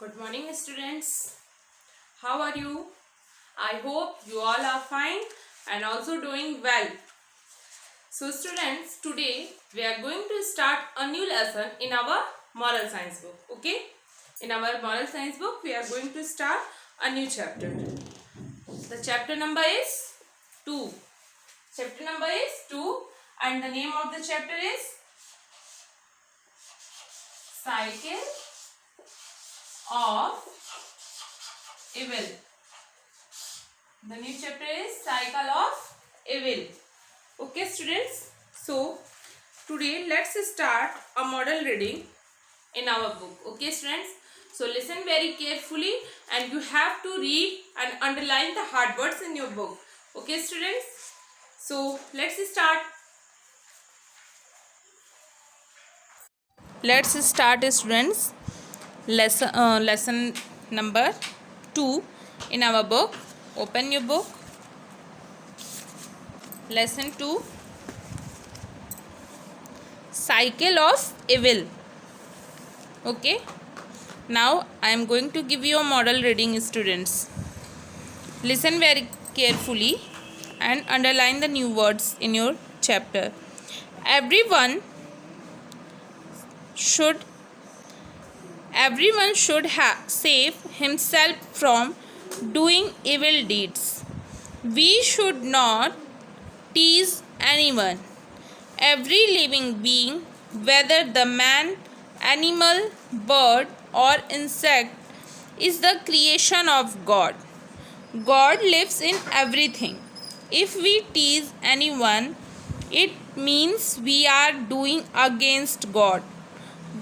Good morning, students. How are you? I hope you all are fine and also doing well. So students, today we are going to start a new lesson in our moral science book. Okay? In our moral science book, we are going to start a new chapter. The chapter number is 2. Chapter number is 2 and the name of the chapter is Cycle of Evil. The new chapter is Cycle of Evil. Okay students, so today let's start a model reading in our book. Okay students, so listen very carefully and you have to read and underline the hard words in your book. Okay students, so let's start. Let's start students. Lesson number 2 in our book. Open your book. Lesson 2, Cycle of Evil. Okay, now I am going to give you a model reading, students. Listen very carefully and underline the new words in your chapter. Everyone should save himself from doing evil deeds. We should not tease anyone. Every living being, whether the man, animal, bird or insect, is the creation of God. God lives in everything. If we tease anyone, it means we are doing against God.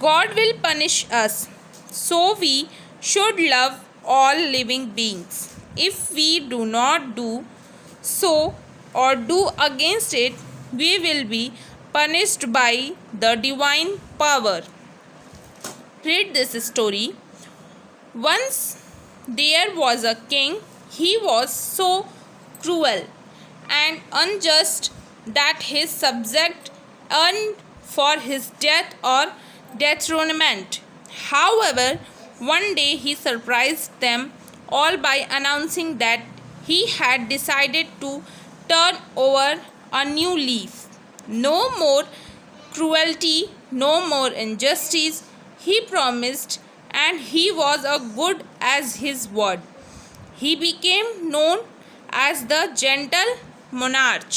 God will punish us. So we should love all living beings. If we do not do so or do against it, we will be punished by the divine power. Read this story. Once there was a king. He was so cruel and unjust that his subjects yearned for his death or dethronement. However, one day he surprised them all by announcing that he had decided to turn over a new leaf. No more cruelty, no more injustice, he promised, and he was as good as his word. He became known as the gentle monarch.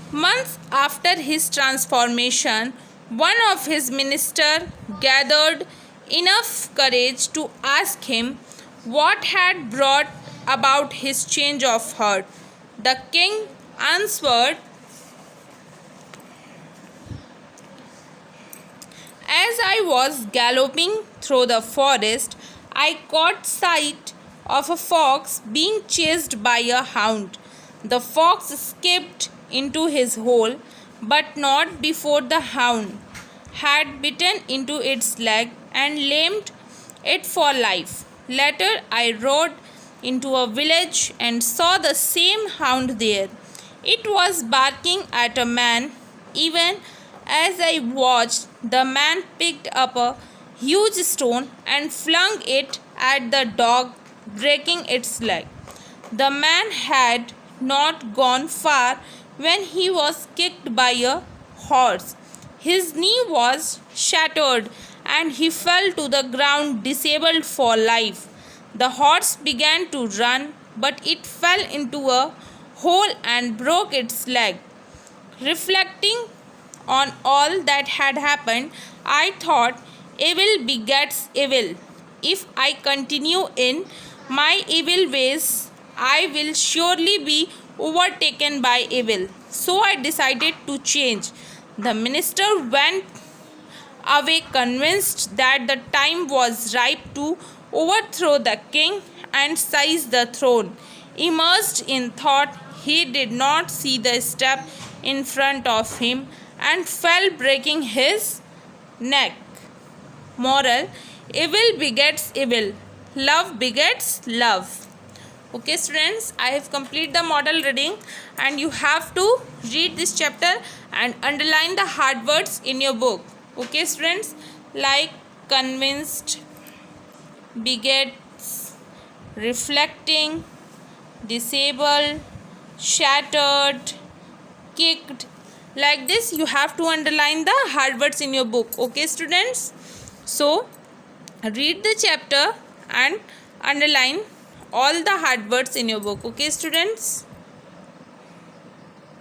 Months after his transformation, one of his ministers gathered enough courage to ask him what had brought about his change of heart. The king answered, "As I was galloping through the forest, I caught sight of a fox being chased by a hound. The fox escaped into his hole, but not before the hound had bitten into its leg and lamed it for life. Later, I rode into a village and saw the same hound there. It was barking at a man. Even as I watched, the man picked up a huge stone and flung it at the dog, breaking its leg. The man had not gone far when he was kicked by a horse. His knee was shattered and he fell to the ground disabled for life. The horse began to run, but it fell into a hole and broke its leg. Reflecting on all that had happened, I thought, evil begets evil. If I continue in my evil ways, I will surely be overtaken by evil. So I decided to change." The minister went away convinced that the time was ripe to overthrow the king and seize the throne. Immersed in thought, he did not see the step in front of him and fell, breaking his neck. Moral: evil begets evil. Love begets love. Okay students, I have completed the model reading and you have to read this chapter and underline the hard words in your book. Okay students, like, convinced, begets, reflecting, disabled, shattered, kicked. Like this, you have to underline the hard words in your book. Okay, students? So, read the chapter and underline all the hard words in your book. Okay, students?